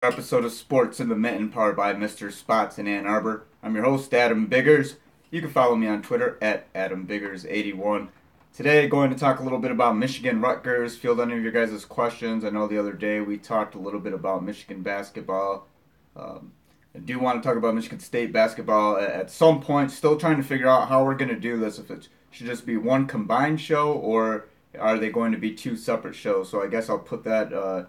Episode of Sports in the Mitten, powered by Mr. Spots in Ann Arbor. I'm your host, Adam Biggers. You can follow me on Twitter at AdamBiggers81. Today, going to talk a little bit about Michigan-Rutgers, field any of your guys' questions. I know the other day we talked a little bit about Michigan basketball. I do want to talk about Michigan State basketball at some point. Still trying to figure out how we're going to do this, if it should just be one combined show or are they going to be two separate shows. So I guess I'll put that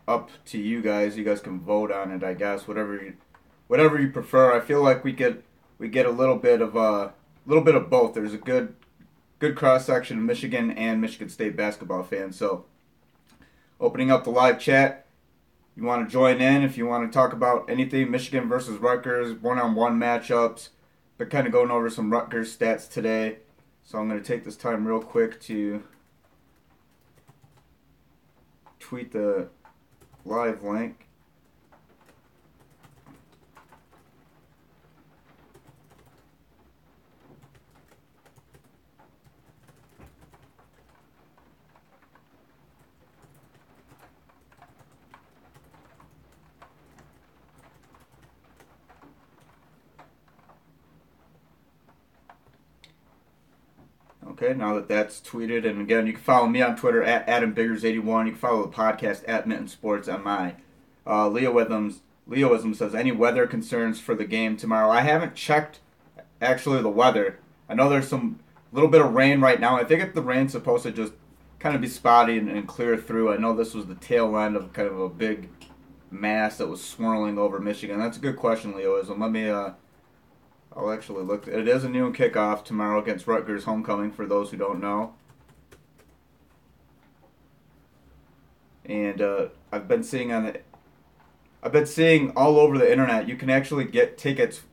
up to you guys. You guys can vote on it, I guess. Whatever you prefer. I feel like we get a little bit of both. There's a good cross section of Michigan and Michigan State basketball fans. So opening up the live chat. You want to join in if you want to talk about anything Michigan versus Rutgers, one-on-one matchups. Been kind of going over some Rutgers stats today. So I'm going to take this time real quick to tweet the live link. Okay, now that that's tweeted, and again, you can follow me on Twitter at AdamBiggers81. You can follow the podcast at Mitten Sports MI. Leoism says, any weather concerns for the game tomorrow? I haven't checked, actually, the weather. I know there's some little bit of rain right now. I think if the rain's supposed to just kind of be spotty and clear through. I know this was the tail end of kind of a big mass that was swirling over Michigan. That's a good question, Leoism. I'll actually look. It is a noon kickoff tomorrow against Rutgers homecoming, for those who don't know. And I've been seeing all over the internet, you can actually get tickets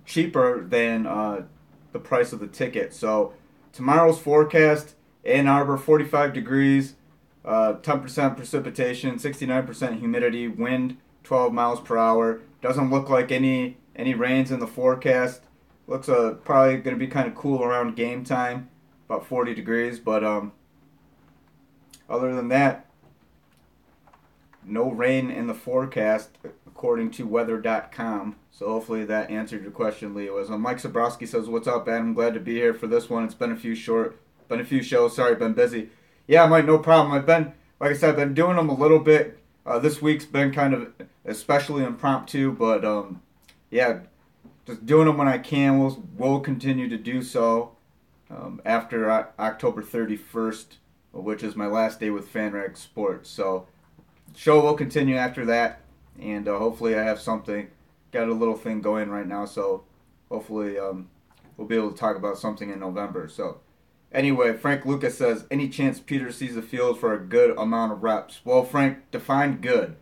cheaper than the price of the ticket. So tomorrow's forecast: Ann Arbor, 45 degrees, 10% precipitation, 69% humidity, wind 12 miles per hour. Doesn't look like any rains in the forecast. Looks probably going to be kind of cool around game time, about 40 degrees. But other than that, no rain in the forecast, according to weather.com. So hopefully that answered your question, Leo. As Mike Zabrowski says, "What's up, Adam? Glad to be here for this one. It's been a few shows. Sorry, been busy." Yeah, Mike, no problem. Like I said, I've been doing them a little bit. This week's been kind of especially impromptu, but yeah, just doing them when I can. We'll continue to do so after October 31st, which is my last day with FanRag Sports. So show will continue after that, and hopefully I have something. Got a little thing going right now, so hopefully we'll be able to talk about something in November. So anyway, Frank Lucas says, any chance Peter sees the field for a good amount of reps? Well, Frank, define good.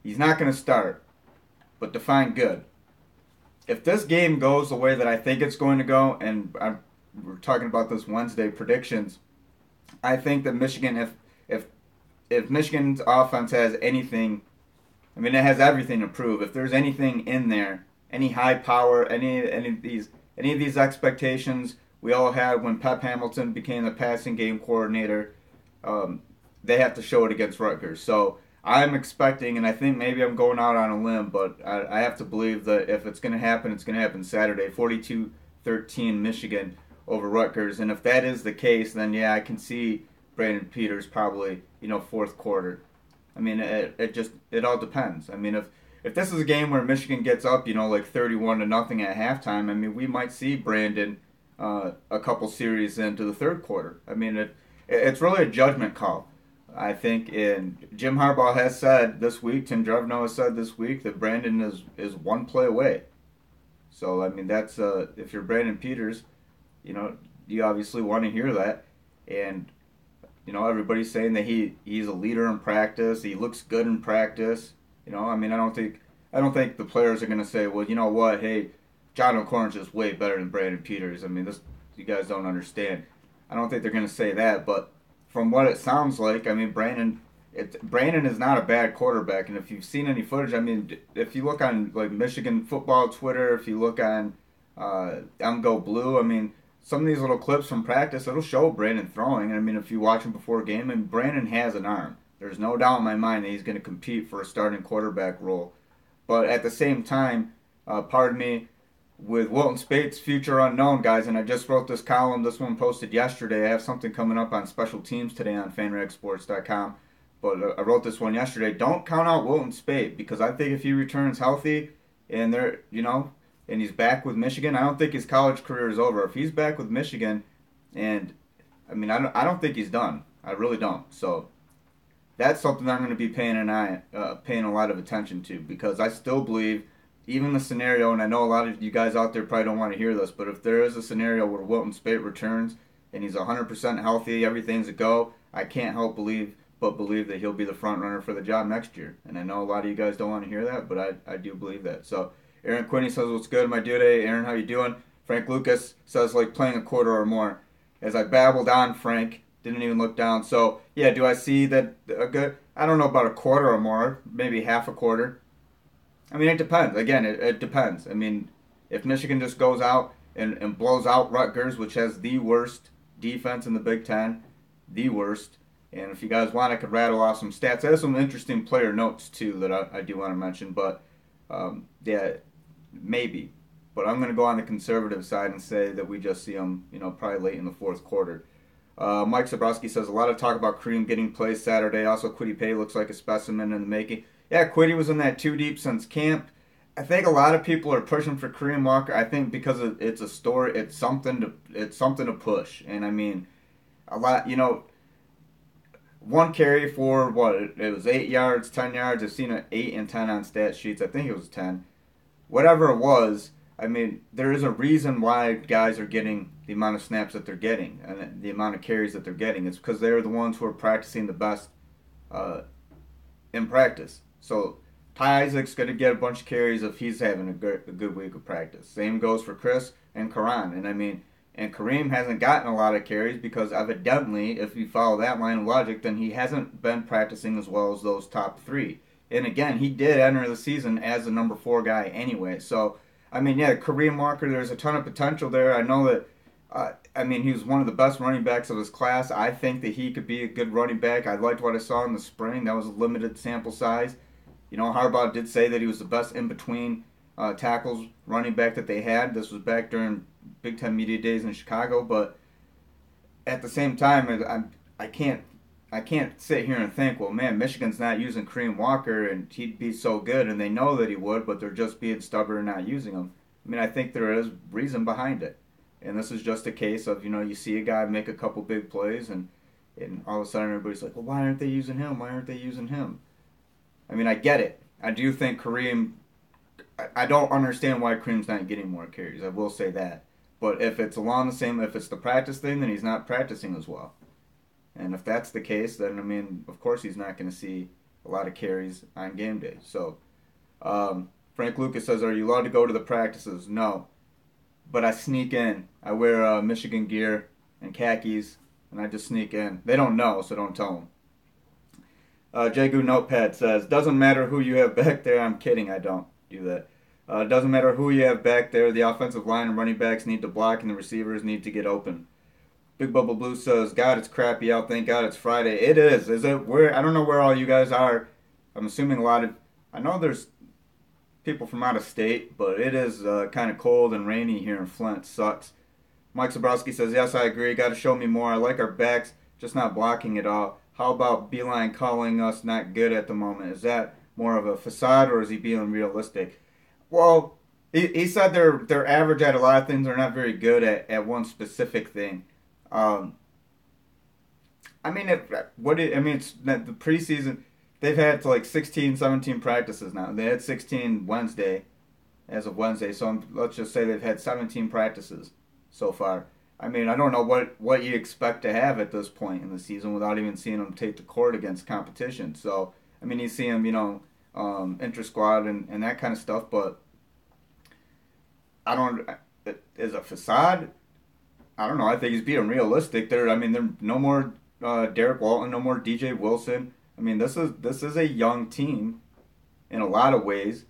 He's not going to start, but define good. If this game goes the way that I think it's going to go, and we're talking about this Wednesday predictions, I think that Michigan, if Michigan's offense has anything, I mean, it has everything to prove. If there's anything in there, any high power, any of these expectations we all had when Pep Hamilton became the passing game coordinator, they have to show it against Rutgers. So I'm expecting, and I think maybe I'm going out on a limb, but I have to believe that if it's going to happen, it's going to happen Saturday. 42-13 Michigan over Rutgers. And if that is the case, then yeah, I can see Brandon Peters probably, fourth quarter. I mean, it all depends. I mean, if this is a game where Michigan gets up, like 31-0 at halftime, I mean, we might see Brandon a couple series into the third quarter. I mean, it's really a judgment call. I think Jim Harbaugh has said this week, Tim Drevno has said this week that Brandon is one play away. So, I mean, that's if you're Brandon Peters, you obviously want to hear that. And, everybody's saying that he's a leader in practice. He looks good in practice. I mean, I don't think the players are going to say, well, you know what, hey, John O'Corn's just way better than Brandon Peters. I mean, you guys don't understand. I don't think they're going to say that, but from what it sounds like, I mean, Brandon is not a bad quarterback, and if you've seen any footage, I mean, if you look on like Michigan football Twitter, if you look on MGO Blue, I mean, some of these little clips from practice, it'll show Brandon throwing. I mean, if you watch him before a game, and Brandon has an arm. There's no doubt in my mind that he's going to compete for a starting quarterback role. But at the same time, pardon me, with Wilton Spate's future unknown, guys, and I just wrote this column, this one posted yesterday. I have something coming up on special teams today on fanragsports.com. But I wrote this one yesterday. Don't count out Wilton Spate, because I think if he returns healthy and and he's back with Michigan, I don't think his college career is over. If he's back with Michigan, and I don't think he's done. I really don't. So that's something I'm going to be paying a lot of attention to, because I still believe, even the scenario, and I know a lot of you guys out there probably don't want to hear this, but if there is a scenario where Wilton Spate returns and he's 100% healthy, everything's a go, I can't help believe that he'll be the front runner for the job next year. And I know a lot of you guys don't want to hear that, but I do believe that. So Aaron Quinney says, what's good, my dude? Hey, Aaron, how you doing? Frank Lucas says, like playing a quarter or more. As I babbled on, Frank, didn't even look down. So, yeah, do I see that a good, I don't know about a quarter or more, maybe half a quarter. I mean, it depends. Again, it depends. I mean, if Michigan just goes out and blows out Rutgers, which has the worst defense in the Big Ten, the worst. And if you guys want, I could rattle off some stats. I have some interesting player notes, too, that I do want to mention. But, yeah, maybe. But I'm going to go on the conservative side and say that we just see them, probably late in the fourth quarter. Mike Zabrowski says, a lot of talk about Kareem getting plays Saturday. Also, Kwity Paye looks like a specimen in the making. Yeah, Kwity was in that two deep since camp. I think a lot of people are pushing for Kareem Walker. I think because it's a story, it's something to push. And I mean, a lot, one carry for what it was 8 yards, 10 yards. I've seen an 8 and 10 on stat sheets. I think it was 10. Whatever it was, I mean, there is a reason why guys are getting the amount of snaps that they're getting and the amount of carries that they're getting. It's because they're the ones who are practicing the best in practice. So Ty Isaac's going to get a bunch of carries if he's having a good week of practice. Same goes for Chris and Karan. And Kareem hasn't gotten a lot of carries because evidently, if you follow that line of logic, then he hasn't been practicing as well as those top three. And again, he did enter the season as the number 4 guy anyway. So, I mean, yeah, Kareem Walker, there's a ton of potential there. I know that, he was one of the best running backs of his class. I think that he could be a good running back. I liked what I saw in the spring. That was a limited sample size. Harbaugh did say that he was the best in-between tackles running back that they had. This was back during Big Ten Media Days in Chicago. But at the same time, I can't sit here and think, well, man, Michigan's not using Kareem Walker and he'd be so good, and they know that he would, but they're just being stubborn and not using him. I mean, I think there is reason behind it. And this is just a case of, you see a guy make a couple big plays, and all of a sudden everybody's like, well, why aren't they using him? Why aren't they using him? I mean, I get it. I do think Kareem, I don't understand why Kareem's not getting more carries. I will say that. But if it's if it's the practice thing, then he's not practicing as well. And if that's the case, then, of course he's not going to see a lot of carries on game day. So, Frank Lucas says, are you allowed to go to the practices? No. But I sneak in. I wear Michigan gear and khakis, and I just sneak in. They don't know, so don't tell them. Jagu Notepad says, doesn't matter who you have back there. I'm kidding, I don't do that. Doesn't matter who you have back there. The offensive line and running backs need to block, and the receivers need to get open. Big Bubble Blue says, God, it's crappy out. Thank God it's Friday. It is. Is it? I don't know where all you guys are. I'm assuming I know there's people from out of state, but it is kind of cold and rainy here in Flint. Sucks. Mike Zabrowski says, yes, I agree. Got to show me more. I like our backs, just not blocking it all. How about Beeline calling us not good at the moment? Is that more of a facade, or is he being realistic? Well, he said they're average at a lot of things. They're not very good at one specific thing. It's the preseason. They've had like 16, 17 practices now. They had 16 as of Wednesday. So let's just say they've had 17 practices so far. I don't know what you expect to have at this point in the season without even seeing them take the court against competition. So, you see them, inter-squad and that kind of stuff. But is a facade? I don't know. I think he's being realistic. They're no more Derek Walton, no more DJ Wilson. This is a young team in a lot of ways.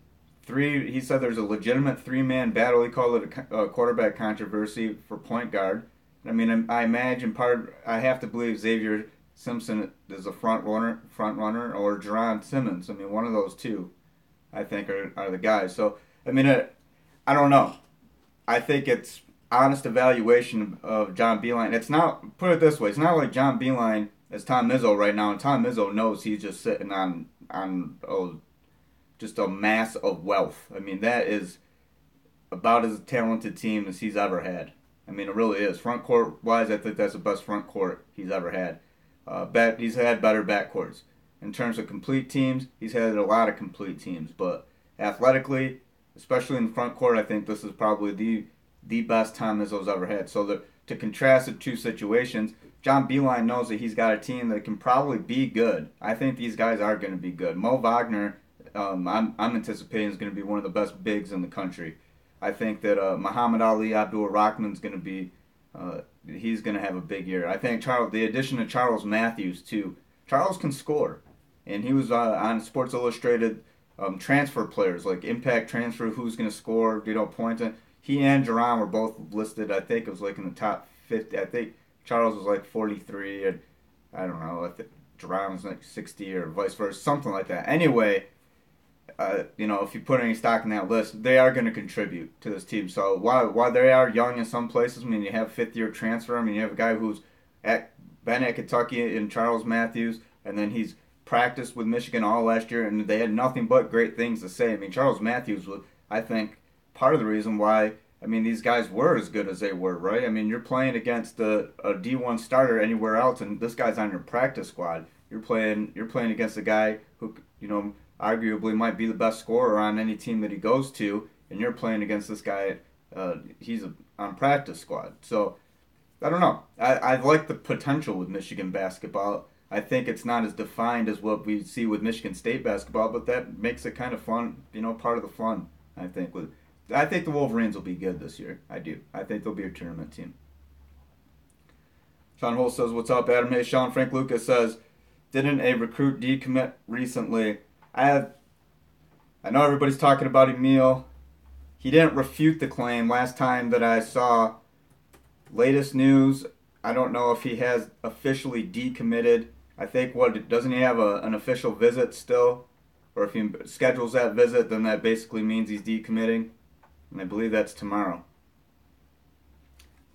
He said there's a legitimate 3-man battle. He called it a quarterback controversy for point guard. I imagine I have to believe Xavier Simpson is a front runner, or Jerron Simmons. I mean, one of those two, I think, are the guys. So, I mean, I don't know. I think it's honest evaluation of John Beeline. It's not, put it this way, it's not like John Beeline is Tom Izzo right now, and Tom Izzo knows he's just sitting on just a mass of wealth. I mean, that is about as talented team as he's ever had. I mean, it really is. Front court wise, I think that's the best front court he's ever had. He's had better backcourts. In terms of complete teams, he's had a lot of complete teams. But athletically, especially in the front court, I think this is probably the best Tom Izzo's ever had. So to contrast the two situations, John Beeline knows that he's got a team that can probably be good. I think these guys are going to be good. Mo Wagner, I'm anticipating is going to be one of the best bigs in the country. I think that Muhammad Ali Abdul-Rahman is going to be, he's going to have a big year. I think the addition of Charles Matthews too. Charles can score, and he was on Sports Illustrated transfer players, like impact transfer, who's going to score, points. He and Jerron were both listed. I think it was like in the top 50. I think Charles was like 43, and I don't know. I think Jerron was like 60 or vice versa, something like that. Anyway. If you put any stock in that list, they are going to contribute to this team. So while they are young in some places, I mean, you have fifth-year transfer. I mean, you have a guy who's been at Kentucky in Charles Matthews, and then he's practiced with Michigan all last year, and they had nothing but great things to say. I mean, Charles Matthews was, I think, part of the reason why, I mean, these guys were as good as they were, right? I mean, you're playing against a D1 starter anywhere else, and this guy's on your practice squad. You're playing against a guy who, arguably might be the best scorer on any team that he goes to, and you're playing against this guy. He's on practice squad. So, I don't know. I like the potential with Michigan basketball. I think it's not as defined as what we see with Michigan State basketball, but that makes it kind of fun, part of the fun, I think. I think the Wolverines will be good this year. I do. I think they'll be a tournament team. Sean Holt says, what's up, Adam? Hey, Sean. Frank Lucas says, didn't a recruit decommit recently? I know everybody's talking about Emil. He didn't refute the claim last time that I saw. Latest news, I don't know if he has officially decommitted. I think, doesn't he have an official visit still? Or if he schedules that visit, then that basically means he's decommitting. And I believe that's tomorrow.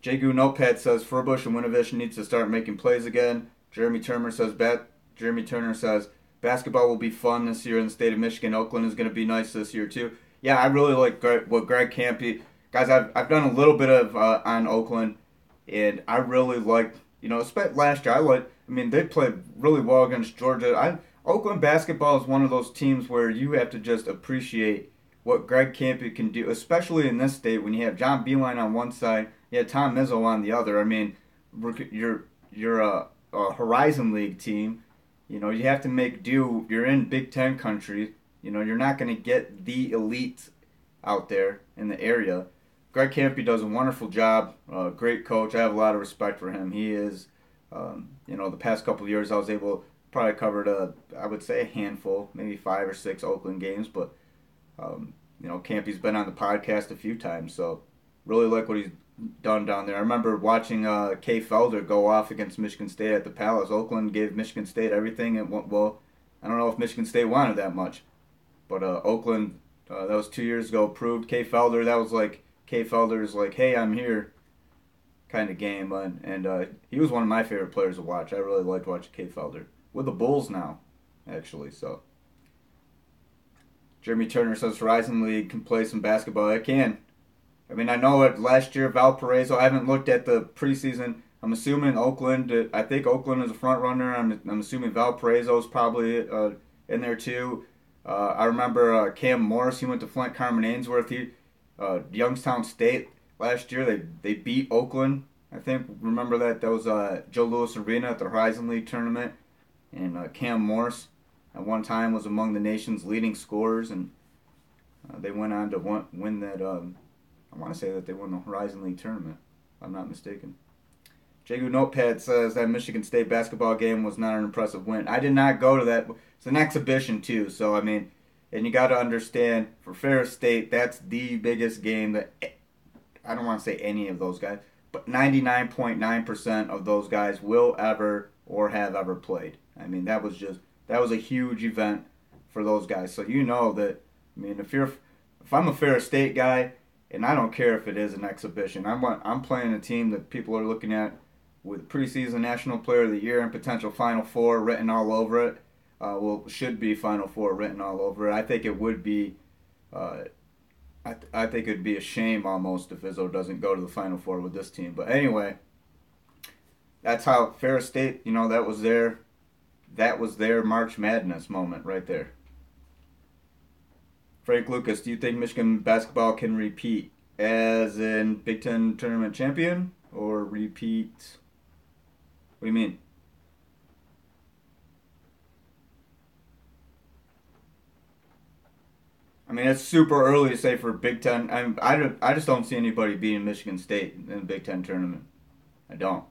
Jagu Notepad says Furbush and Winovich needs to start making plays again. Jeremy Turner says basketball will be fun this year in the state of Michigan. Oakland is going to be nice this year too. Yeah, I really like what Greg Campy. Guys, I've done a little bit of on Oakland, and I really liked, especially last year. They played really well against Georgia. Oakland basketball is one of those teams where you have to just appreciate what Greg Campy can do, especially in this state when you have John Beeline on one side, you have Tom Izzo on the other. I mean, you're a Horizon League team. You have to make do. You're in Big Ten country. You're not going to get the elite out there in the area. Greg Campy does a wonderful job. Great coach. I have a lot of respect for him. He is, the past couple of years I was able, probably covered I would say a handful, maybe 5 or 6 Oakland games. But, Campy's been on the podcast a few times. So really like what he's done down there. I remember watching Kay Felder go off against Michigan State at the Palace. Oakland gave Michigan State everything. I don't know if Michigan State wanted that much, but Oakland, that was 2 years ago, proved Kay Felder. That was like Kay Felder's like, hey, I'm here kind of game, and he was one of my favorite players to watch. I really liked watching Kay Felder with the Bulls now, actually. So Jeremy Turner says Horizon League can play some basketball. I can. I know it last year, Valparaiso. I haven't looked at the preseason. I'm assuming Oakland. I think Oakland is a front runner. I'm assuming Valparaiso is probably in there too. I remember Cam Morris. He went to Flint Carmen Ainsworth. Youngstown State last year. They beat Oakland. I think remember that was Joe Louis Arena at the Horizon League tournament, and Cam Morris at one time was among the nation's leading scorers, and they went on to win that. I want to say that they won the Horizon League tournament, if I'm not mistaken. Jagu Notepad says that Michigan State basketball game was not an impressive win. I did not go to that. It's an exhibition, too. So, and you got to understand, for Ferris State, that's the biggest game that, I don't want to say any of those guys, but 99.9% of those guys will ever or have ever played. I mean, that was a huge event for those guys. So you know that. I mean, if I'm a Ferris State guy, and I don't care if it is an exhibition, I'm playing a team that people are looking at with preseason National Player of the Year and potential Final Four written all over it. Well, should be Final Four written all over it. I think it would be. I think it'd be a shame almost if Izzo doesn't go to the Final Four with this team. But anyway, that's how Ferris State. You know, that was their March Madness moment right there. Frank Lucas, do you think Michigan basketball can repeat as in Big Ten tournament champion or repeat? What do you mean? I mean, it's super early to say for Big Ten. I just don't see anybody beating Michigan State in the Big Ten tournament. I don't.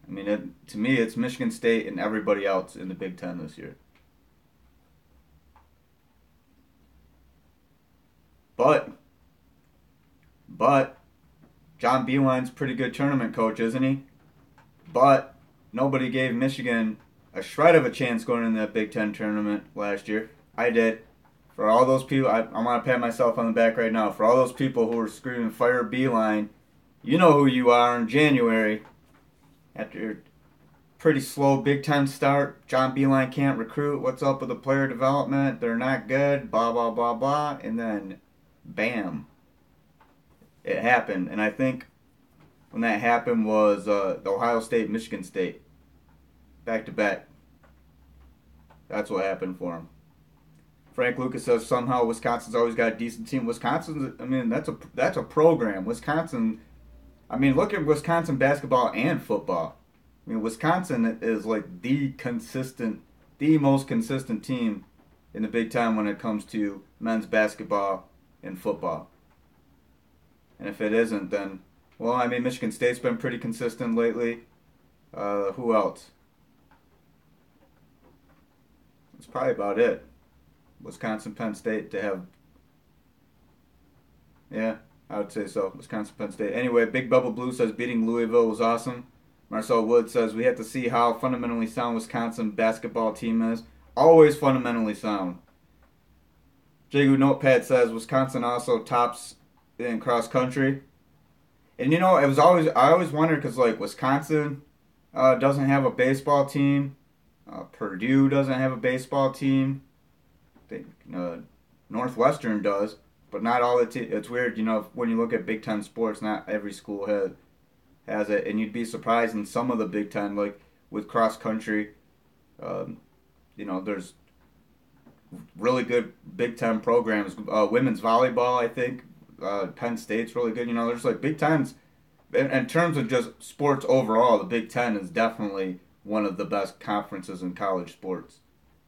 I mean, to me, it's Michigan State and everybody else in the Big Ten this year. But, but, John Beeline's a pretty good tournament coach, isn't he? But nobody gave Michigan a shred of a chance going in that Big Ten tournament last year. I did. For all those people, I want to pat myself on the back right now. For all those people who were screaming "Fire Beeline," you know who you are in January. After a pretty slow Big Ten start, John Beeline can't recruit. What's up with the player development? They're not good. Blah blah blah blah. And then, bam, it happened. And I think when that happened was the Ohio State, Michigan State, back to back. That's what happened for him. Frank Lucas says somehow Wisconsin's always got a decent team. Wisconsin, I mean, that's a program. Wisconsin, I mean, look at Wisconsin basketball and football. I mean, Wisconsin is like the most consistent team in the Big Ten when it comes to men's basketball and football. And if it isn't, then, well, I mean, Michigan State's been pretty consistent lately. Who else? That's probably about it. Wisconsin, Penn State to have. Yeah, I would say so. Wisconsin, Penn State. Anyway, Big Bubble Blue says beating Louisville was awesome. Marcel Wood says we have to see how fundamentally sound Wisconsin basketball team is. Always fundamentally sound. Jagu Notepad says Wisconsin also tops in cross country. And you know, I always wondered because like Wisconsin doesn't have a baseball team. Purdue doesn't have a baseball team. Northwestern does, but not all the it's weird, you know, when you look at Big Ten sports, not every school has it, and you'd be surprised in some of the Big Ten, like with cross country, you know, there's really good Big Ten programs. Women's volleyball, I think, Penn State's really good. You know, there's like Big Tens, in terms of just sports overall, the Big Ten is definitely one of the best conferences in college sports.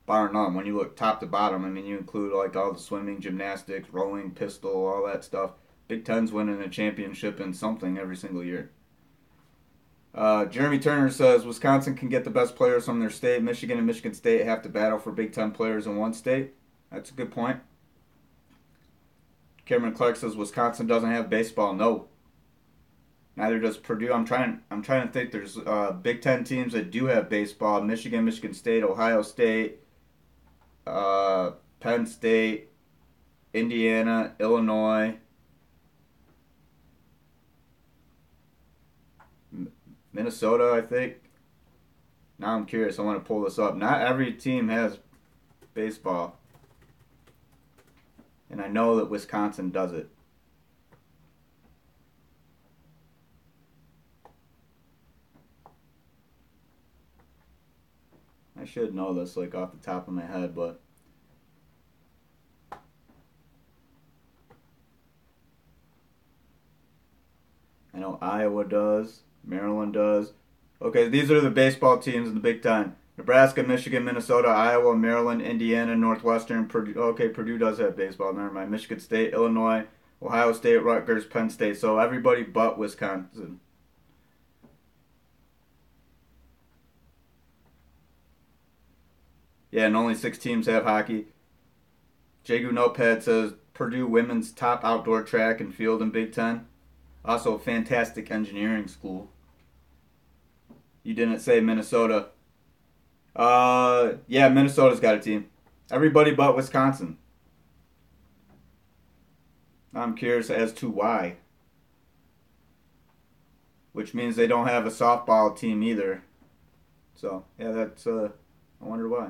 Bar none. When you look top to bottom, I mean, you include like all the swimming, gymnastics, rowing, pistol, all that stuff. Big Ten's winning a championship in something every single year. Jeremy Turner says Wisconsin can get the best players from their state. Michigan and Michigan State have to battle for Big Ten players in one state. That's a good point. Cameron Clark says Wisconsin doesn't have baseball. No. Neither does Purdue. I'm trying to think. There's Big Ten teams that do have baseball. Michigan, Michigan State, Ohio State. Penn State, Indiana, Illinois, Minnesota, I think. Now I'm curious. I want to pull this up. Not every team has baseball. And I know that Wisconsin does it. I should know this like off the top of my head, but I know Iowa does, Maryland does. Okay, these are the baseball teams in the Big Ten. Nebraska, Michigan, Minnesota, Iowa, Maryland, Indiana, Northwestern, Purdue. Okay, Purdue does have baseball. Never mind. Michigan State, Illinois, Ohio State, Rutgers, Penn State. So everybody but Wisconsin. Yeah, and only 6 teams have hockey. Jagu Notepad says Purdue women's top outdoor track and field in Big Ten. Also, fantastic engineering school. You didn't say Minnesota. Yeah, Minnesota's got a team. Everybody but Wisconsin. I'm curious as to why. Which means they don't have a softball team either. So, yeah, that's, I wonder why.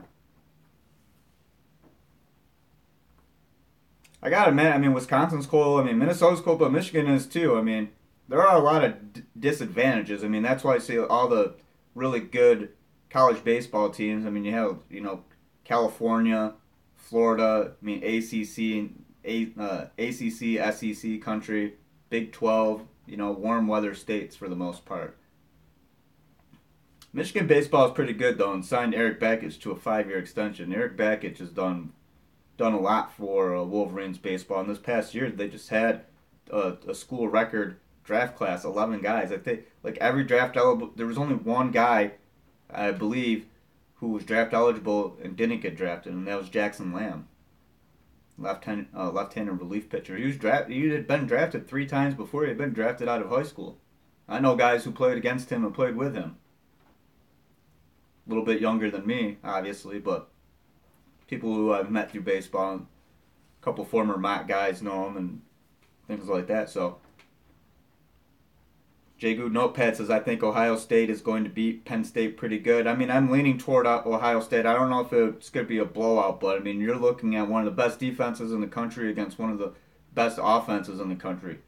I gotta admit, I mean, Wisconsin's cool. I mean, Minnesota's cool, but Michigan is too. I mean, there are a lot of disadvantages. I mean, that's why I see all the really good college baseball teams. I mean, you have, California, Florida, I mean, ACC, ACC, SEC country, Big 12, warm weather states for the most part. Michigan baseball is pretty good, though, and signed Eric Bakich to a 5-year extension. Eric Bakich has done a lot for Wolverines baseball. And this past year, they just had a school record draft class, 11 guys. I think like every draft eligible, there was only one guy, I believe, who was draft eligible and didn't get drafted, and that was Jackson Lamb, left-handed relief pitcher. He had been drafted 3 times before he had been drafted out of high school. I know guys who played against him and played with him. A little bit younger than me, obviously, but people who I've met through baseball, a couple former Mott guys know him and things like that. So, Jay Good Notepad says, I think Ohio State is going to beat Penn State pretty good. I mean, I'm leaning toward Ohio State. I don't know if it's going to be a blowout, but I mean, you're looking at one of the best defenses in the country against one of the best offenses in the country.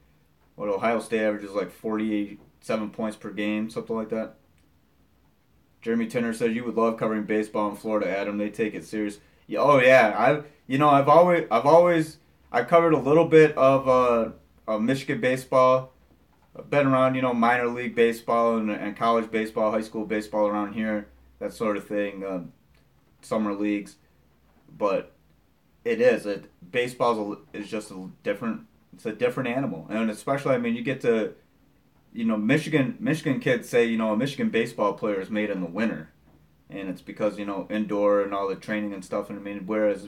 What, Ohio State averages like 47 points per game, something like that. Jeremy Tinner says you would love covering baseball in Florida, Adam. They take it serious. Yeah, oh yeah, I've covered a little bit of Michigan baseball. I've been around, minor league baseball and college baseball, high school baseball around here, that sort of thing, summer leagues. But baseball is just it's a different animal, and especially, I mean, you get to, Michigan kids say, a Michigan baseball player is made in the winter. And it's because, indoor and all the training and stuff. And I mean, whereas,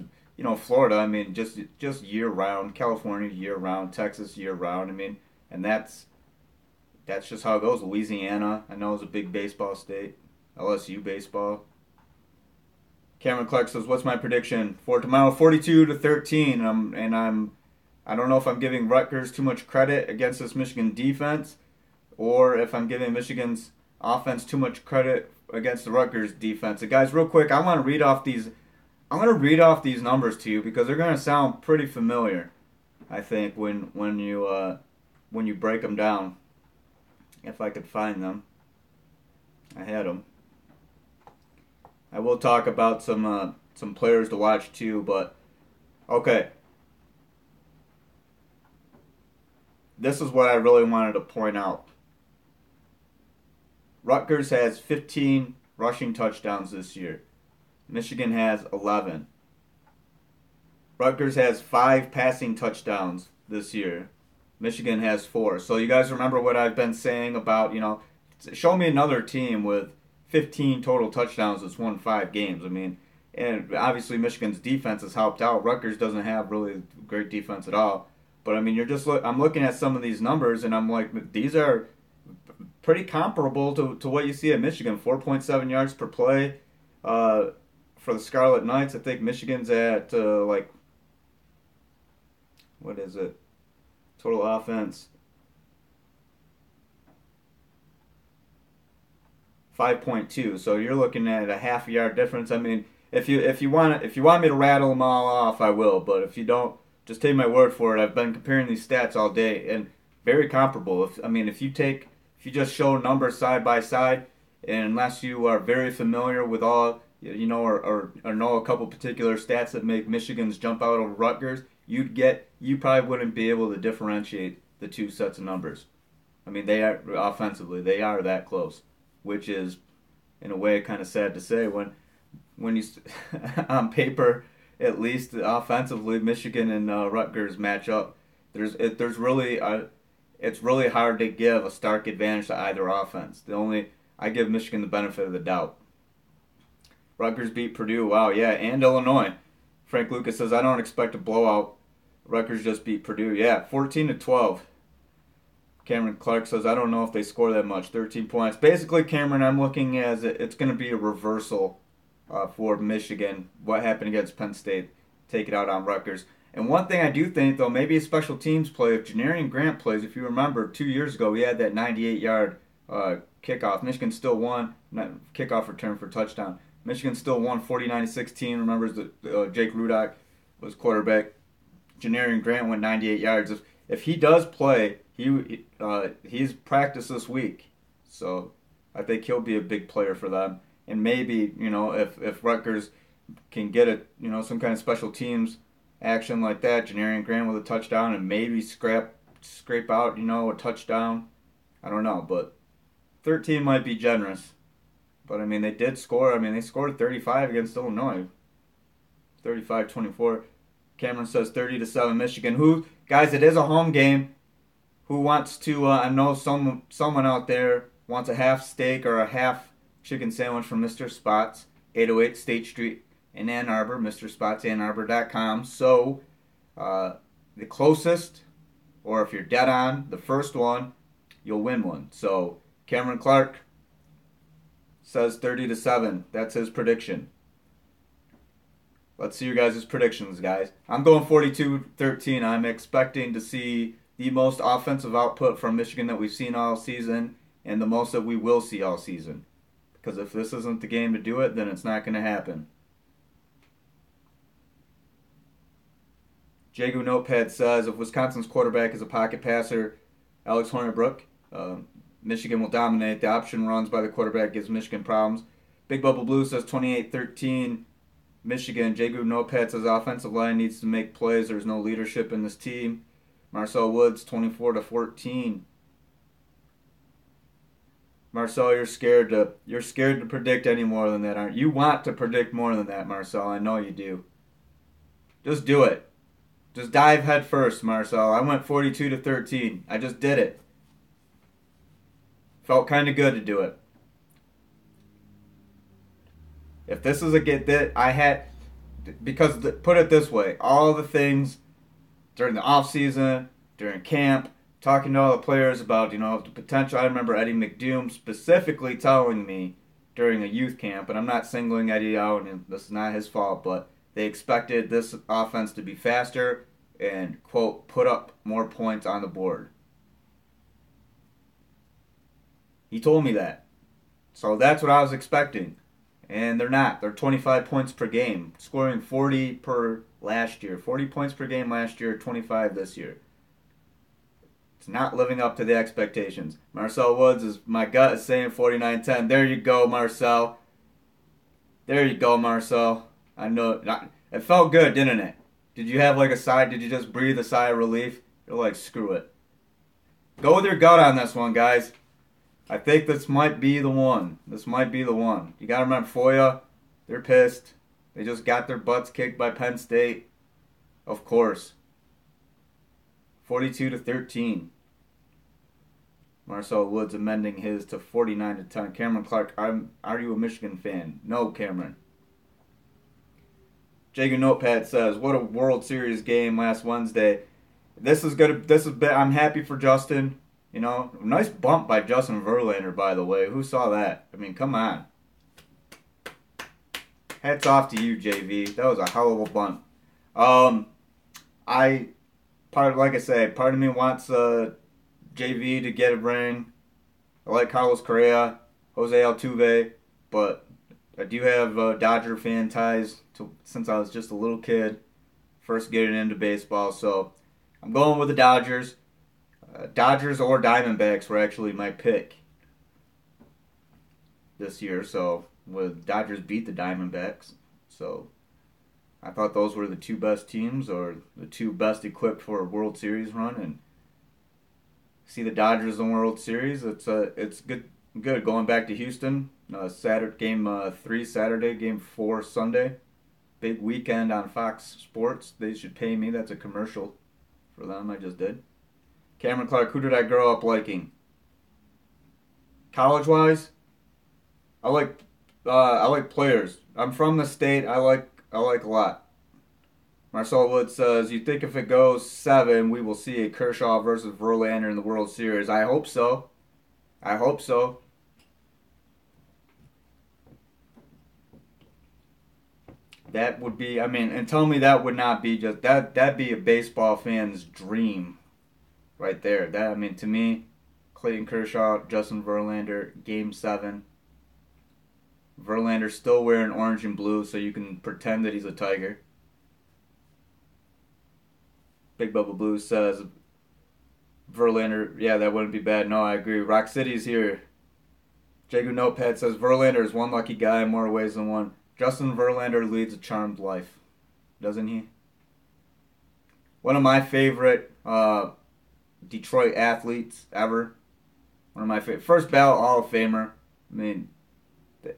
Florida, I mean, just year round, California year round, Texas year round. I mean, and that's just how it goes. Louisiana, I know, is a big baseball state. LSU baseball. Cameron Clark says, "What's my prediction for tomorrow? 42-13." I don't know if I'm giving Rutgers too much credit against this Michigan defense, or if I'm giving Michigan's offense too much credit against the Rutgers defense. And guys, real quick, I'm going to read off these numbers to you because they're going to sound pretty familiar, I think, when you break them down. If I could find them. I had them. I will talk about some players to watch too, but okay. This is what I really wanted to point out. Rutgers has 15 rushing touchdowns this year. Michigan has 11. Rutgers has 5 passing touchdowns this year. Michigan has 4. So you guys remember what I've been saying about, show me another team with 15 total touchdowns that's won 5 games. I mean, and obviously Michigan's defense has helped out. Rutgers doesn't have really great defense at all. But I mean, I'm looking at some of these numbers and I'm like, these are pretty comparable to what you see at Michigan. 4.7 yards per play for the Scarlet Knights. I think Michigan's at what is it? Total offense 5.2. So you're looking at a half a yard difference. I mean, if you want me to rattle them all off, I will. But if you don't, just take my word for it. I've been comparing these stats all day and very comparable. If you just show numbers side by side, and unless you are very familiar with all, or know a couple particular stats that make Michigan's jump out over Rutgers, you probably wouldn't be able to differentiate the two sets of numbers. I mean, they are offensively, they are that close, which is, in a way, kind of sad to say when you on paper, at least offensively, Michigan and Rutgers match up. It's really hard to give a stark advantage to either offense. I give Michigan the benefit of the doubt. Rutgers beat Purdue. Wow, yeah, and Illinois. Frank Lucas says, I don't expect a blowout. Rutgers just beat Purdue. Yeah, 14-12. Cameron Clark says, I don't know if they score that much. 13 points. Basically, Cameron, I'm looking as it's going to be a reversal for Michigan. What happened against Penn State? Take it out on Rutgers. And one thing I do think, though, maybe a special teams play. If Janarian Grant plays, if you remember, 2 years ago, he had that 98-yard kickoff. Michigan still won. Kickoff return for touchdown. Michigan still won 49-16. Remembers that Jake Rudock was quarterback. Janarian Grant went 98 yards. If he does play, he's practiced this week, so I think he'll be a big player for them. And maybe if Rutgers can get some kind of special teams action like that, Janarian Grant with a touchdown, and maybe scrape out a touchdown. I don't know, but 13 might be generous. But I mean, they did score. I mean, they scored 35 against Illinois, 35-24. Cameron says 30-7 Michigan. Guys, it is a home game. Who wants to, I know someone out there wants a half steak or a half chicken sandwich from Mr. Spots, 808 State Street in Ann Arbor, MrSpotsAnnArbor.com. So, the closest, or if you're dead on, the first one, you'll win one. So, Cameron Clark says 30-7. That's his prediction. Let's see your guys' predictions, guys. I'm going 42-13. I'm expecting to see the most offensive output from Michigan that we've seen all season, and the most that we will see all season. Because if this isn't the game to do it, then it's not going to happen. Jagu Notepad says, if Wisconsin's quarterback is a pocket passer, Alex Hornibrook, Michigan will dominate. The option runs by the quarterback gives Michigan problems. Big Bubble Blue says 28-13. Michigan. Jagu Notepad says offensive line needs to make plays. There's no leadership in this team. Marcel Woods, 24-14. Marcel, you're scared to predict any more than that, aren't you? You want to predict more than that, Marcel. I know you do. Just do it. Just dive head first, Marcel. I went 42-13. I just did it. Felt kind of good to do it. If this is a get that I had, because put it this way, all the things during the off season, during camp, talking to all the players about the potential. I remember Eddie McDoom specifically telling me during a youth camp, and I'm not singling Eddie out, and this is not his fault, but they expected this offense to be faster and quote put up more points on the board. He told me that, so that's what I was expecting. And they're not. They're 25 points per game, scoring 40 per last year. 40 points per game last year, 25 this year. It's not living up to the expectations. Marcel Woods, my gut is saying 49-10. There you go, Marcel. There you go, Marcel. I know. It felt good, didn't it? Did you have like a sigh? Did you just breathe a sigh of relief? You're like, screw it. Go with your gut on this one, guys. I think this might be the one. This might be the one. You got to remember, Foya, they're pissed. They just got their butts kicked by Penn State. Of course. 42-13. Marcel Woods amending his to 49-10. Cameron Clark, are you a Michigan fan? No, Cameron. Jagan Notepad says, what a World Series game last Wednesday. This is good. I'm happy for Justin. Nice bump by Justin Verlander, by the way. Who saw that? I mean, come on. Hats off to you, JV. That was a hell of a bump. Like I say, part of me wants JV to get a ring. I like Carlos Correa, Jose Altuve, but I do have Dodger fan ties since I was just a little kid, first getting into baseball. So I'm going with the Dodgers. Dodgers or Diamondbacks were actually my pick this year. So Dodgers beat the Diamondbacks. So I thought those were the two best teams, or the two best equipped for a World Series run, and see the Dodgers in World Series. It's good going back to Houston. Saturday game 3 Saturday, game 4 Sunday. Big weekend on Fox Sports. They should pay me. That's a commercial for them. I just did. Cameron Clark, who did I grow up liking? College wise, I like players. I'm from the state. I like a lot. Marcel Wood says, "You think if it goes 7, we will see a Kershaw versus Verlander in the World Series?" I hope so. I hope so. That would be, I mean, and tell me that would not be just that. That'd be a baseball fan's dream, right there. That, I mean, to me, Clayton Kershaw, Justin Verlander, Game 7. Verlander still wearing orange and blue, so you can pretend that he's a Tiger. Big Bubba Blue says Verlander, yeah, that wouldn't be bad. No, I agree. Rock City's here. Jagu Notepad says Verlander is one lucky guy in more ways than one. Justin Verlander leads a charmed life, doesn't he? One of my favorite Detroit athletes ever. One of my favorite. First ballot Hall of Famer. I mean, the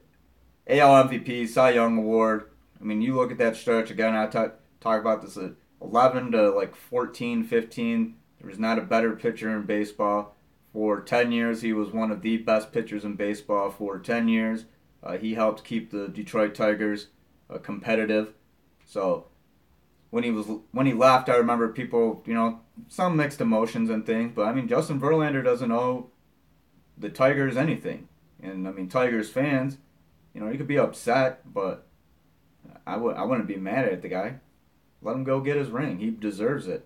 AL MVP, Cy Young Award. I mean, you look at that stretch again. I talk about this at 11 to like 14, 15. There was not a better pitcher in baseball. For 10 years, he was one of the best pitchers in baseball. For 10 years, he helped keep the Detroit Tigers competitive. So when he left, I remember people, some mixed emotions and things. But I mean, Justin Verlander doesn't owe the Tigers anything, and I mean, Tigers fans, you could be upset, but I wouldn't be mad at the guy. Let him go get his ring. He deserves it.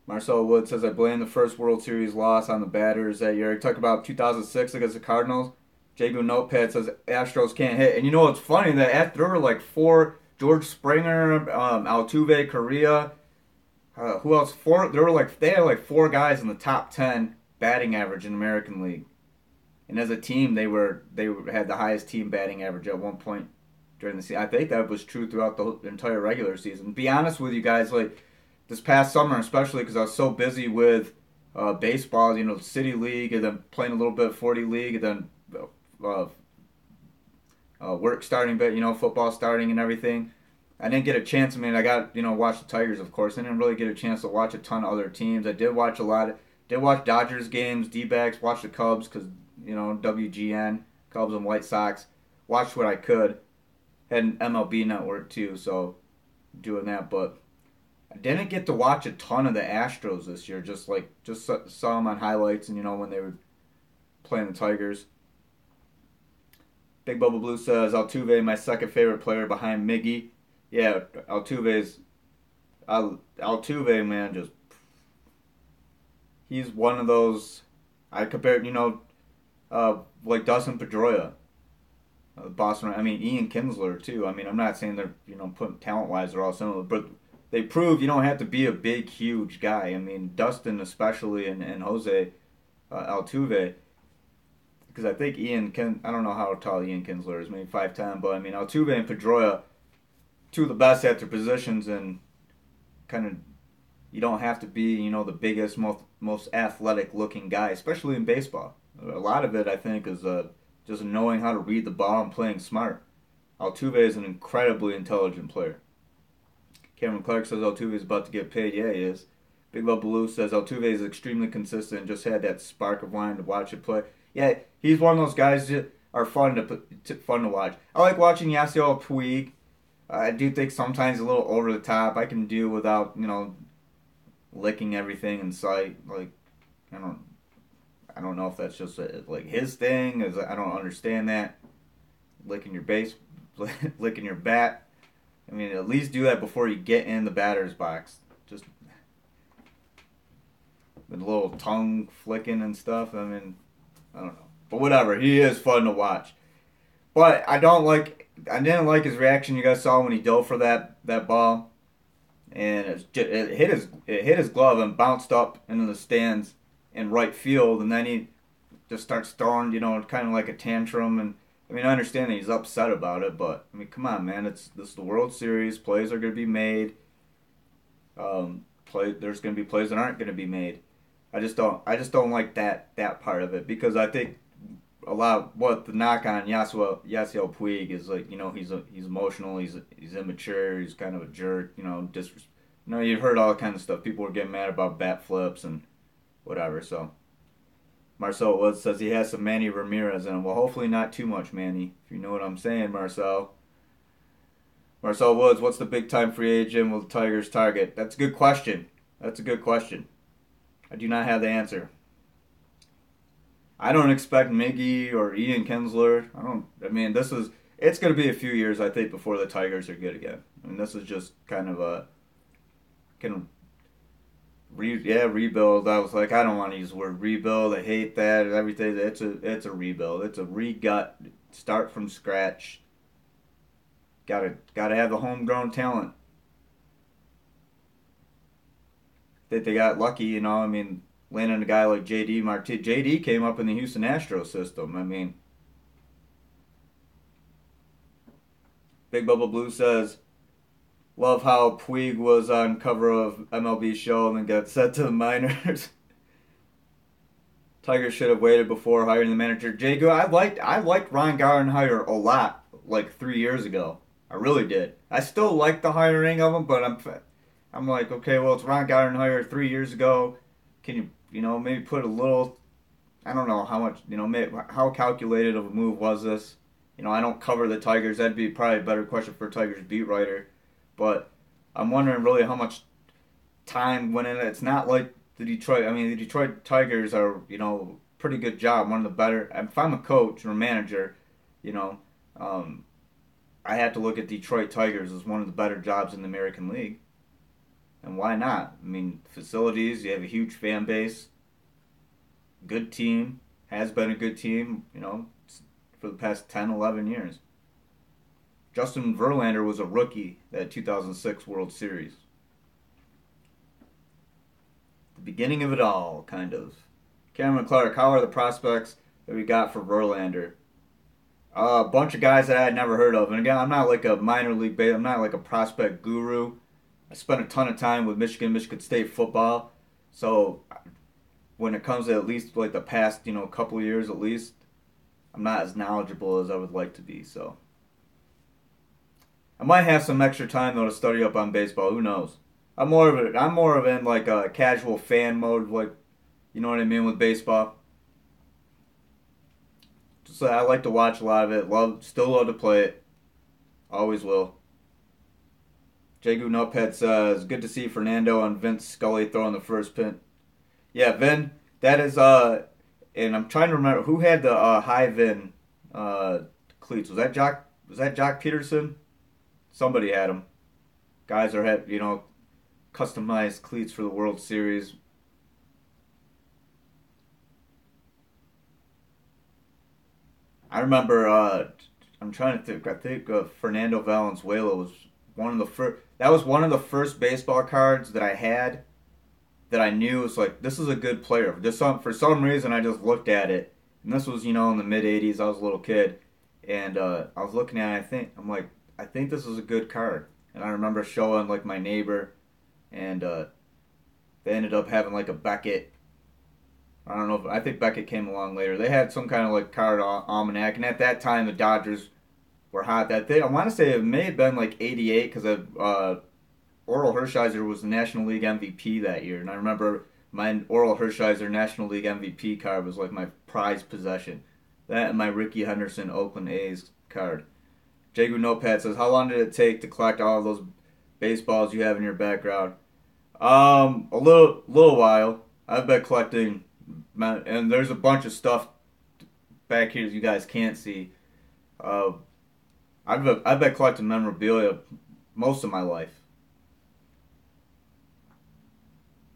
Marcel Wood says, "I blame the first World Series loss on the batters that year." Talk about 2006 against the Cardinals. Jagu Notepad says Astros can't hit. And it's funny that there were like 4, George Springer, Altuve, Correa, who else? 4. They had like 4 guys in the top 10 batting average in the American League. And as a team, they had the highest team batting average at one point during the season. I think that was true throughout the entire regular season. Be honest with you guys, like this past summer, especially because I was so busy with baseball, City League, and then playing a little bit of 40 League, and then work starting, but football starting and everything. I didn't get a chance. I mean, I got watch the Tigers, of course. I didn't really get a chance to watch a ton of other teams. I did watch a lot. Did watch Dodgers games, D-backs, watch the Cubs because WGN, Cubs and White Sox. Watched what I could. Had an MLB network too, so doing that, but I didn't get to watch a ton of the Astros this year. Just saw them on highlights, and when they were playing the Tigers. Big Bubba Blue says Altuve, my second favorite player behind Miggy. Yeah, Altuve, man, he's one of those. I compare, like Dustin Pedroia, Boston. I mean, Ian Kinsler too. I mean, I'm not saying they're putting talent wise they're all similar, but they prove you don't have to be a big, huge guy. I mean, Dustin especially and Jose Altuve. Because I think I don't know how tall Ian Kinsler is, maybe 5'10", but I mean, Altuve and Pedroia, 2 of the best at their positions, and kind of, you don't have to be, the biggest, most athletic looking guy, especially in baseball. A lot of it, I think, is just knowing how to read the ball and playing smart. Altuve is an incredibly intelligent player. Cameron Clark says Altuve is about to get paid. Yeah, he is. Big Love Blue says Altuve is extremely consistent and just had that spark of wanting to watch it play. Yeah, he's one of those guys that are fun to watch. I like watching Yasiel Puig. I do think sometimes a little over the top. I can do without licking everything in sight. Like I don't know if that's just like his thing. I don't understand that. Licking your base, licking your bat. I mean, at least do that before you get in the batter's box. Just the little tongue flicking and stuff. I mean, I don't know. But whatever, he is fun to watch. But I didn't like his reaction you guys saw when he dove for that ball. And it hit his glove and bounced up into the stands in right field. And then he just starts throwing, kind of like a tantrum. And I mean, I understand that he's upset about it. But I mean, come on, man. This is the World Series. Plays are going to be made. There's going to be plays that aren't going to be made. I just don't like that part of it, because I think a lot what the knock on Yasiel Puig is, like, he's emotional, he's immature, he's kind of a jerk, you've heard all kind of stuff. People were getting mad about bat flips and whatever. So Marcel Woods says he has some Manny Ramirez in him. Well, hopefully not too much Manny, if you know what I'm saying, Marcel. Marcel Woods, what's the big time free agent will the Tigers target? That's a good question. That's a good question. I do not have the answer. I don't expect Miggy or Ian Kinsler. I mean, this is. It's going to be a few years, I think, before the Tigers are good again. I mean, this is just kind of a. Rebuild. I was like, I don't want to use the word rebuild. I hate that. Everything. It's a rebuild. It's a re-gut. Start from scratch. Gotta have the homegrown talent. That they got lucky, you know. I mean, landing a guy like JD Martinez. JD came up in the Houston Astros system. I mean, Big Bubba Blue says, love how Puig was on cover of MLB Show and then got sent to the minors. Tigers should have waited before hiring the manager. Jago, I liked Ron Gardenhire a lot like 3 years ago. I really did. I still like the hiring of him, but I'm like, okay, well, it's Ron Gardenhire 3 years ago. Can you maybe put a little, I don't know how much, maybe, how calculated of a move was this? I don't cover the Tigers. That'd be probably a better question for a Tigers beat writer. But I'm wondering really how much time went in it. It's not like the Detroit Tigers are, pretty good job. One of the better. If I'm a coach or a manager, you know, um, I have to look at Detroit Tigers as one of the better jobs in the American League. And why not? I mean, facilities, you have a huge fan base, good team, has been a good team, for the past 10, 11 years. Justin Verlander was a rookie at 2006 World Series. The beginning of it all, kind of. Cameron Clark, how are the prospects that we got for Verlander? A bunch of guys that I had never heard of. And again, I'm not like a minor league I'm not like a prospect guru. I spent a ton of time with Michigan State football. So when it comes to at least like the past, couple of years at least, I'm not as knowledgeable as I would like to be. So I might have some extra time though to study up on baseball. Who knows? I'm more of in like a casual fan mode, like, you know what I mean, with baseball. Just I like to watch a lot of it. Still love to play it. Always will. Jagu Nuphead says, good to see Fernando and Vince Scully throwing the first pin. Yeah, Vin, that is and I'm trying to remember who had the high Vin cleats. Was that Jock Peterson? Somebody had them. Guys had customized cleats for the World Series. I remember. I'm trying to think. I think Fernando Valenzuela was one of the first. That was one of the first baseball cards that I had that I knew was like, this is a good player. For some reason, I just looked at it, and this was in the mid '80s. I was a little kid, and I was looking at it. I think this is a good card. And I remember showing like my neighbor, and they ended up having like a Beckett. I don't know. I think Beckett came along later. They had some kind of like card almanac, and at that time the Dodgers were hot. I want to say it may have been like '88 because Oral Hershiser was the National League MVP that year, and I remember my Oral Hershiser National League MVP card was like my prized possession. That and my Ricky Henderson Oakland A's card. Jagu Notepad says, how long did it take to collect all of those baseballs you have in your background? A little while. I've been collecting, and there's a bunch of stuff back here that you guys can't see. I've been collecting memorabilia most of my life.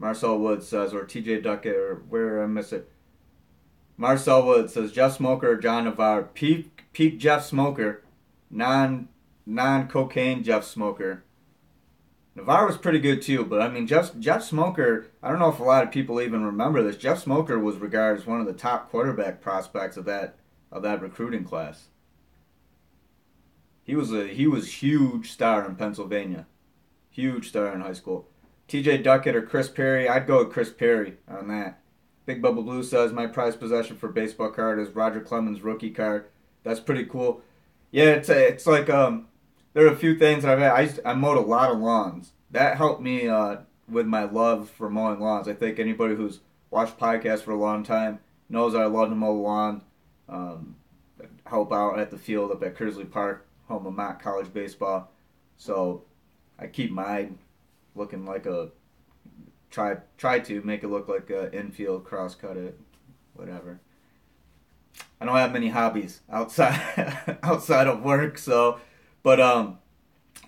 Marcel Wood says, or TJ Duckett, or where I miss it. Marcel Wood says, Jeff Smoker or John Navarre. Peak Jeff Smoker. Non-cocaine Jeff Smoker. Navarre was pretty good too, but I mean Jeff Smoker, I don't know if a lot of people even remember this. Jeff Smoker was regarded as one of the top quarterback prospects of that recruiting class. He was huge star in Pennsylvania. Huge star in high school. TJ Duckett or Chris Perry, I'd go with Chris Perry on that. Big Bubble Blue says my prized possession for baseball card is Roger Clemens rookie card. That's pretty cool. Yeah, it's like there are a few things that I've had. I mowed a lot of lawns. That helped me with my love for mowing lawns. I think anybody who's watched podcasts for a long time knows I love to mow the lawn. Help out at the field up at Kersley Park, home of Mott College baseball. So I keep mine looking like a try to make it look like a infield, cross cut it, whatever. I don't have many hobbies outside outside of work, so but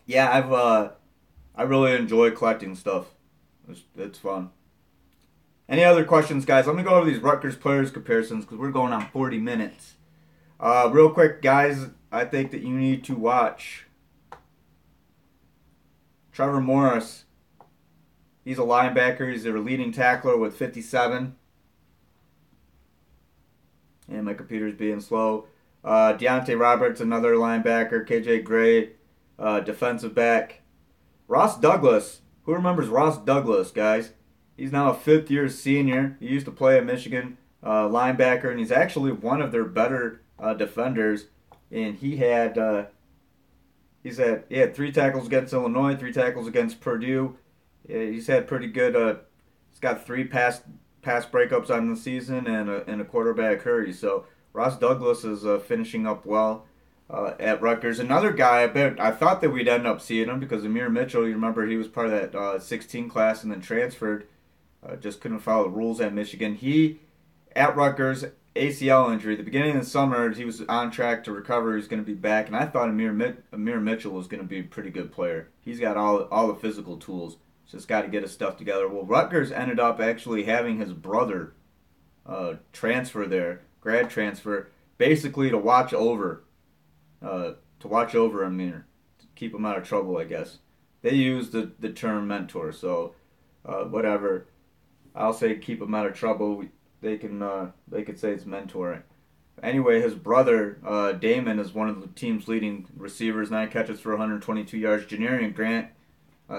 yeah, I really enjoy collecting stuff. It's fun. Any other questions, guys? Let me go over these Rutgers players comparisons because we're going on 40 minutes. Real quick, guys, I think that you need to watch Trevor Morris. He's a linebacker. He's their leading tackler with 57. And my computer's being slow. Deontay Roberts, another linebacker. KJ Gray, defensive back. Ross Douglas. Who remembers Ross Douglas, guys? He's now a fifth-year senior. He used to play at Michigan, linebacker, and he's actually one of their better defenders. And he had 3 tackles against Illinois, 3 tackles against Purdue. He's had pretty good. He's got 3 pass breakups on the season and a quarterback hurry. So Ross Douglas is finishing up well at Rutgers. Another guy, I thought that we'd end up seeing him because Amir Mitchell, you remember he was part of that 16 class and then transferred. Just couldn't follow the rules at Michigan. He, at Rutgers, ACL injury. At the beginning of the summer, he was on track to recover. He's going to be back, and I thought Amir Mitchell was going to be a pretty good player. He's got all the physical tools. Just got to get his stuff together. Well, Rutgers ended up actually having his brother transfer there, grad transfer, basically to watch over Amir, to keep him out of trouble, I guess. They used the term mentor, so whatever. I'll say keep him out of trouble. They could say it's mentoring. Anyway, his brother Damon is one of the team's leading receivers. 9 catches for 122 yards. Janarian Grant,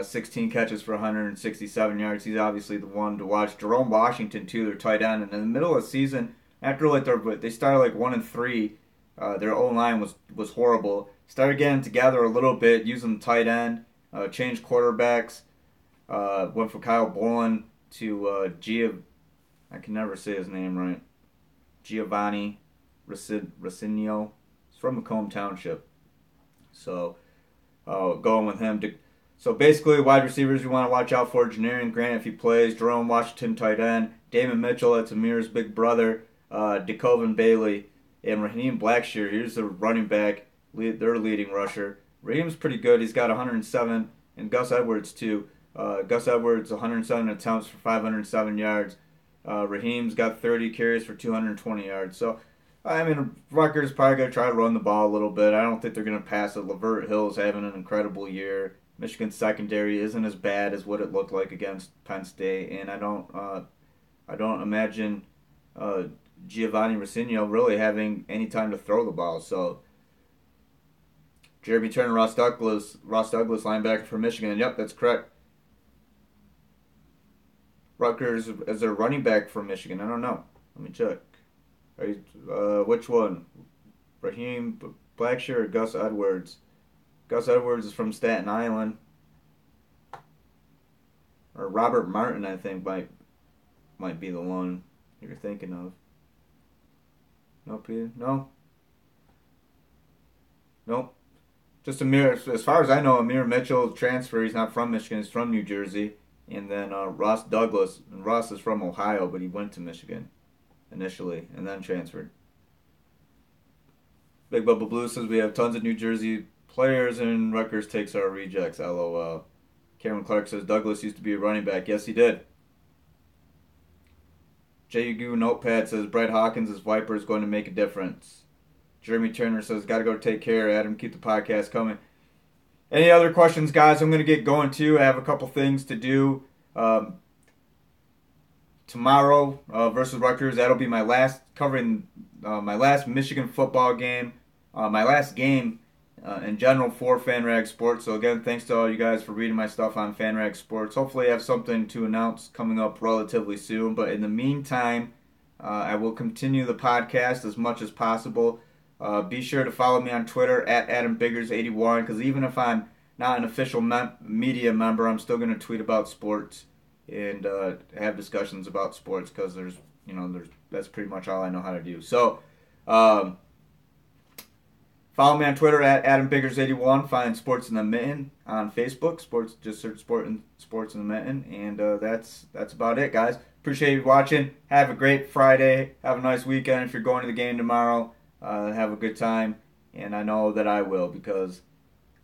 16 catches for 167 yards. He's obviously the one to watch. Jerome Washington too, their tight end. And in the middle of the season, after they started 1-3. Their O-line was horrible. Started getting together a little bit, using the tight end. Changed quarterbacks. Went from Kyle Bolin to I can never say his name right. Giovanni Rosinio. He's from Macomb Township. So going with him. So basically, wide receivers you want to watch out for. Janarian Grant if he plays. Jerome Washington, tight end. Damon Mitchell, that's Amir's big brother. DeCoven Bailey. And Raheem Blackshear, here's the running back. Their leading rusher. Raheem's pretty good. He's got 107. And Gus Edwards, too. Gus Edwards, 107 attempts for 507 yards. Raheem's got 30 carries for 220 yards. So, I mean, Rutgers probably going to try to run the ball a little bit. I don't think they're going to pass it. Lavert Hill's having an incredible year. Michigan's secondary isn't as bad as what it looked like against Penn State. And I don't imagine Giovanni Rosinio really having any time to throw the ball. So, Jeremy Turner, Ross Douglas, linebacker for Michigan. Yep, that's correct. Rutgers as their running back for Michigan. I don't know. Let me check. Which one? Raheem Blackshear or Gus Edwards? Gus Edwards is from Staten Island. Or Robert Martin, I think, might be the one you're thinking of. Nope. No. Nope. Just Amir. As far as I know, Amir Mitchell transfer. He's not from Michigan. He's from New Jersey. And then Ross Douglas. And Ross is from Ohio, but he went to Michigan initially and then transferred. Big Bubba Blue says we have tons of New Jersey players and Rutgers takes our rejects. LOL. Cameron Clark says Douglas used to be a running back. Yes, he did. J.U. Notepad says Brett Hawkins' Viper is going to make a difference. Jeremy Turner says got to go take care. Adam, keep the podcast coming. Any other questions, guys? I'm going to get going too. I have a couple things to do. Tomorrow versus Rutgers. That'll be my last covering my last Michigan football game. My last game in general for FanRag Sports. So again, thanks to all you guys for reading my stuff on FanRag Sports. Hopefully I have something to announce coming up relatively soon. But in the meantime, I will continue the podcast as much as possible. Be sure to follow me on Twitter at AdamBiggers81 because even if I'm not an official media member, I'm still going to tweet about sports and have discussions about sports because that's pretty much all I know how to do. So, Follow me on Twitter at AdamBiggers81. Find Sports in the Mitten on Facebook. Sports, just search Sports in the Mitten, and that's about it, guys. Appreciate you watching. Have a great Friday. Have a nice weekend. If you're going to the game tomorrow, have a good time. And I know that I will, because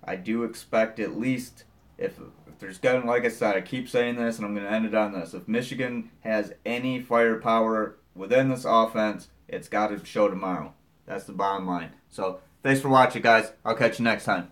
I do expect, at least if there's going, like I said, I keep saying this, and I'm going to end it on this. If Michigan has any firepower within this offense, it's got to show tomorrow. That's the bottom line. So thanks for watching, guys. I'll catch you next time.